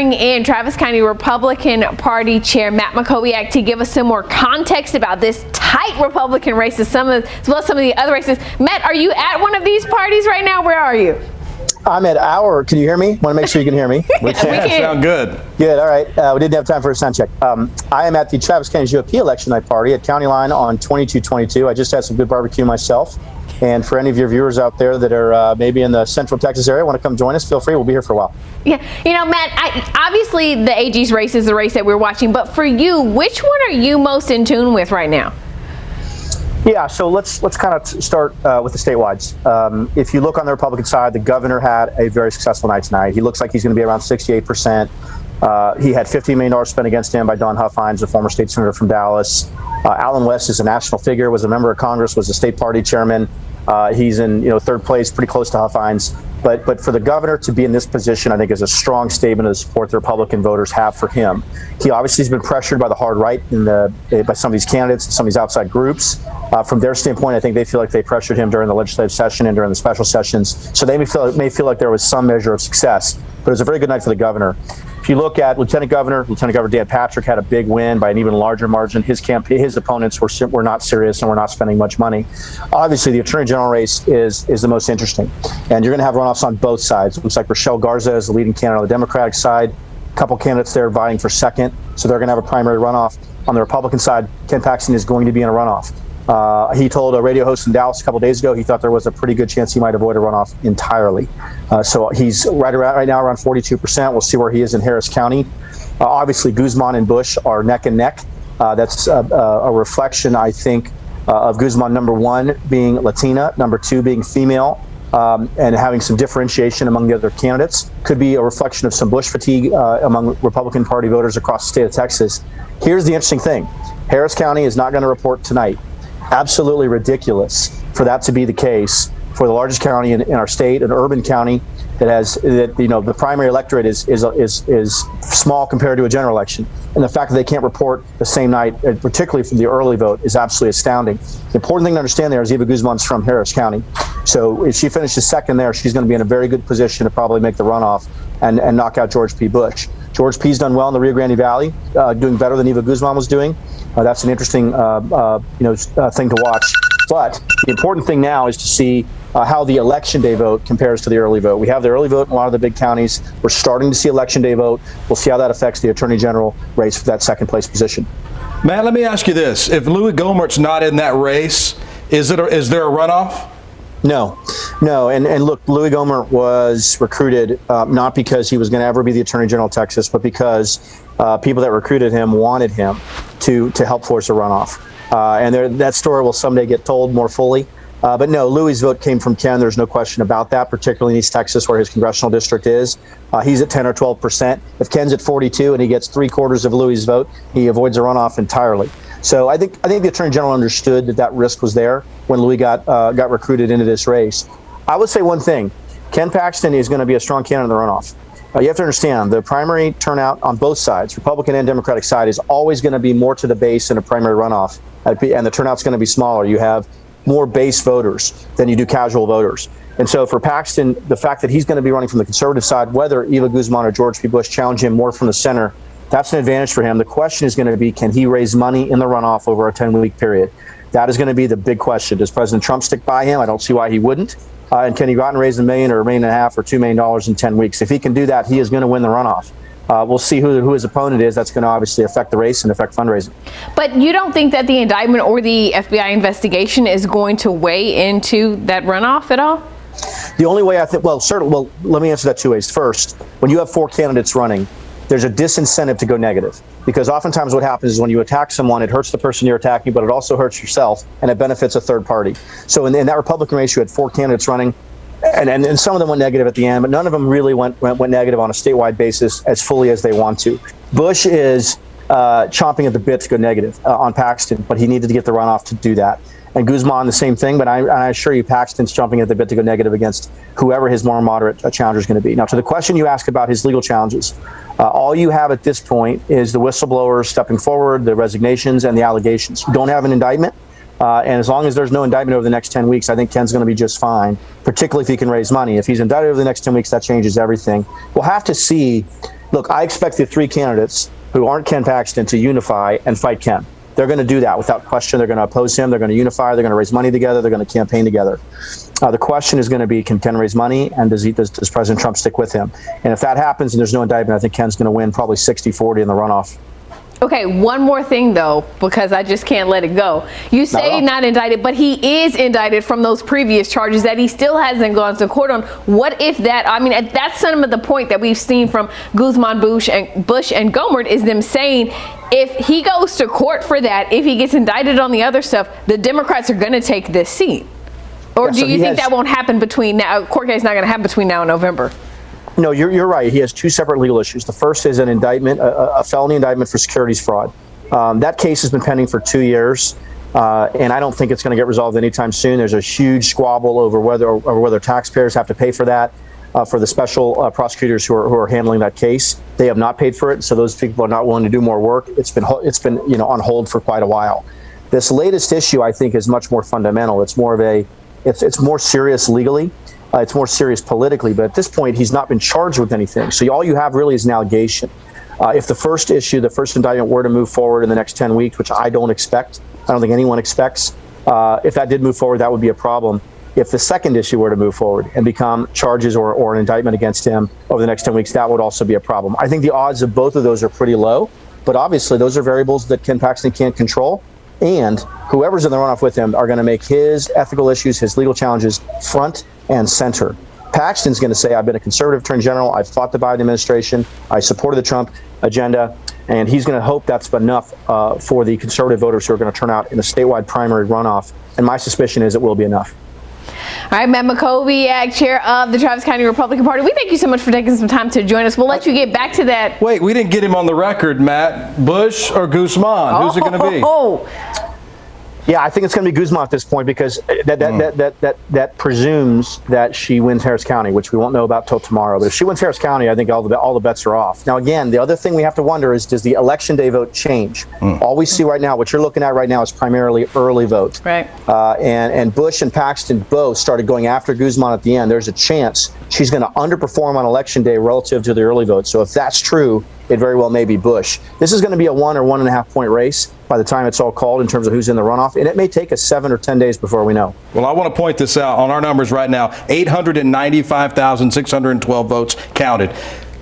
In Travis County Republican Party Chair Matt Mackowiak to give us some more context about this tight Republican race as well as some of the other races. Matt, are you at one of these parties right now? Where are you? I'm at can you hear me? Want to make sure you can hear me? We can. Sound good. Good, all right. We didn't have time for a sound check. I am at the Travis County GOP election night party at County Line on 2222. I just had some good barbecue myself. And for any of your viewers out there that are maybe in the Central Texas area, want to come join us, feel free. We'll be here for a while. Yeah, you know, Matt, obviously the AG's race is the race that we're watching, but for you, which one are you most in tune with right now? Yeah, so let's kind of start with the statewide. If you look on the Republican side, the governor had a very successful night tonight. He looks like he's going to be around 68%. He had $50 million spent against him by Don Huffines, a former state senator from Dallas. Alan West is a national figure, was a member of Congress, was a state party chairman. He's in third place, pretty close to Huffines. But for the governor to be in this position, I think is a strong statement of the support the Republican voters have for him. He obviously has been pressured by the hard right by some of these candidates and some of these outside groups. From their standpoint, I think they feel like they pressured him during the legislative session and during the special sessions. So they may feel like there was some measure of success. But it was a very good night for the governor. If you look at Lieutenant Governor Dan Patrick had a big win by an even larger margin. His opponents were not serious and were not spending much money. Obviously, the Attorney General race is the most interesting. And you're going to have runoffs on both sides. It looks like Rochelle Garza is the leading candidate on the Democratic side. A couple candidates there vying for second. So they're going to have a primary runoff. On the Republican side, Ken Paxton is going to be in a runoff. He told a radio host in Dallas a couple days ago he thought there was a pretty good chance he might avoid a runoff entirely. So he's right now around 42%. We'll see where he is in Harris County. Obviously, Guzman and Bush are neck and neck. That's a reflection, I think, of Guzman, number one, being Latina, number two, being female, and having some differentiation among the other candidates. Could be a reflection of some Bush fatigue among Republican Party voters across the state of Texas. Here's the interesting thing. Harris County is not going to report tonight. Absolutely ridiculous for that to be the case for the largest county in our state, an urban county the primary electorate is small compared to a general election. And the fact that they can't report the same night, particularly for the early vote, is absolutely astounding. The important thing to understand there is Eva Guzman's from Harris County. So if she finishes second there, she's going to be in a very good position to probably make the runoff and knock out George P. Bush. George P.'s done well in the Rio Grande Valley, doing better than Eva Guzman was doing. That's an interesting thing to watch. But the important thing now is to see how the election day vote compares to the early vote. We have the early vote in a lot of the big counties. We're starting to see election day vote. We'll see how that affects the Attorney General race for that second place position. Matt, let me ask you this. If Louis Gohmert's not in that race, is there a runoff? No. And look, Louis Gohmert was recruited not because he was going to ever be the Attorney General of Texas, but because people that recruited him wanted him to help force a runoff. And that story will someday get told more fully. But no, Louis' vote came from Ken. There's no question about that, particularly in East Texas, where his congressional district is. He's at 10 or 12%. If Ken's at 42 and he gets 3/4 of Louis' vote, he avoids a runoff entirely. So I think the Attorney General understood that risk was there when Louis got recruited into this race. I would say one thing: Ken Paxton is going to be a strong candidate in the runoff. You have to understand the primary turnout on both sides, Republican and Democratic side, is always going to be more to the base in a primary runoff, and the turnout's going to be smaller. You have more base voters than you do casual voters. And so for Paxton, the fact that he's going to be running from the conservative side, whether Eva Guzman or George P. Bush challenge him more from the center, that's an advantage for him. The question is going to be, can he raise money in the runoff over a 10-week period? That is going to be the big question. Does President Trump stick by him? I don't see why he wouldn't. And can he go out and raise $1 million or $1.5 million or $2 million in 10 weeks? If he can do that, he is going to win the runoff. We'll see who his opponent is. That's going to obviously affect the race and affect fundraising. But you don't think that the indictment or the FBI investigation is going to weigh into that runoff at all? The only way I think, certainly, let me answer that two ways. First, when you have four candidates running, there's a disincentive to go negative, because oftentimes what happens is when you attack someone, it hurts the person you're attacking, but it also hurts yourself, and it benefits a third party. So in that Republican race, you had four candidates running, and some of them went negative at the end, but none of them really went negative on a statewide basis as fully as they want to. Bush is chomping at the bit to go negative on Paxton, but he needed to get the runoff to do that. And Guzman, the same thing, but I assure you Paxton's chomping at the bit to go negative against whoever his more moderate challenger is going to be. Now, to the question you ask about his legal challenges, all you have at this point is the whistleblowers stepping forward, the resignations, and the allegations. You don't have an indictment. And as long as there's no indictment over the next 10 weeks, I think Ken's going to be just fine, particularly if he can raise money. If he's indicted over the next 10 weeks, that changes everything. We'll have to see Look, I expect the three candidates who aren't Ken Paxton to unify and fight Ken. They're going to do that without question. They're going to oppose him. They're going to unify. They're going to raise money together. They're going to campaign together. The question is going to be, can Ken raise money, and does President Trump stick with him? And if that happens and there's no indictment, I think Ken's going to win probably 60-40 in the runoff. Okay, one more thing though, because I just can't let it go. You say not indicted, but he is indicted from those previous charges that he still hasn't gone to court on. What if that, I mean, that's some of the point that we've seen from Guzman, Bush, and Gohmert is them saying, if he goes to court for that, if he gets indicted on the other stuff, the Democrats are going to take this seat. Or Yeah, do you think that won't happen between now? Court case not going to happen between now and November? No, you're right. He has two separate legal issues. The first is an indictment, a felony indictment for securities fraud. That case has been pending for 2 years, and I don't think it's going to get resolved anytime soon. There's a huge squabble over whether taxpayers have to pay for that. For the special prosecutors who are handling that case, they have not paid for it, so those people are not willing to do more work. It's been on hold for quite a while. This latest issue, I think, is much more fundamental. It's more of it's more serious legally. It's more serious politically, but at this point, he's not been charged with anything. So all you have really is an allegation. If the first indictment were to move forward in the next 10 weeks, which I don't expect, I don't think anyone expects, if that did move forward, that would be a problem. If the second issue were to move forward and become charges or an indictment against him over the next 10 weeks, that would also be a problem. I think the odds of both of those are pretty low, but obviously those are variables that Ken Paxton can't control. And whoever's in the runoff with him are going to make his ethical issues, his legal challenges front and center. Paxton's going to say, I've been a conservative attorney general. I've fought the Biden administration. I supported the Trump agenda. And he's going to hope that's enough for the conservative voters who are going to turn out in a statewide primary runoff. And my suspicion is it will be enough. All right, Matt Mackowiak, chair of the Travis County Republican Party. We thank you so much for taking some time to join us. We'll let you get back to that. Wait, we didn't get him on the record, Matt. Bush or Guzman? Who's it going to be? Yeah, I think it's going to be Guzman at this point because that presumes that she wins Harris County, which we won't know about till tomorrow. But if she wins Harris County, I think all the bets are off. Now, again, the other thing we have to wonder is, does the election day vote change? All we see right now, what you're looking at right now, is primarily early vote. Right. And Bush and Paxton both started going after Guzman at the end. There's a chance she's going to underperform on election day relative to the early vote. So if that's true, it very well may be Bush. This is going to be a 1 or 1.5 point race by the time it's all called in terms of who's in the runoff, and it may take us 7 or 10 days before we know. Well, I want to point this out. On our numbers right now, 895,612 votes counted.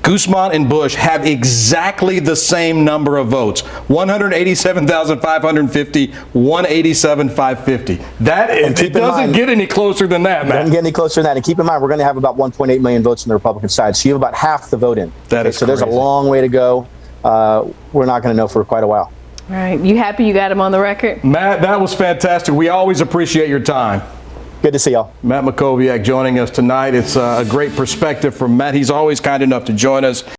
Guzman and Bush have exactly the same number of votes, 187,550, 187,550. It doesn't get any closer than that, man. It doesn't get any closer than that. And keep in mind, we're going to have about 1.8 million votes on the Republican side. So you have about half the vote in. So there's a long way to go. We're not going to know for quite a while. All right. You happy you got him on the record? Matt, that was fantastic. We always appreciate your time. Good to see y'all. Matt Mackowiak joining us tonight. It's a great perspective from Matt. He's always kind enough to join us.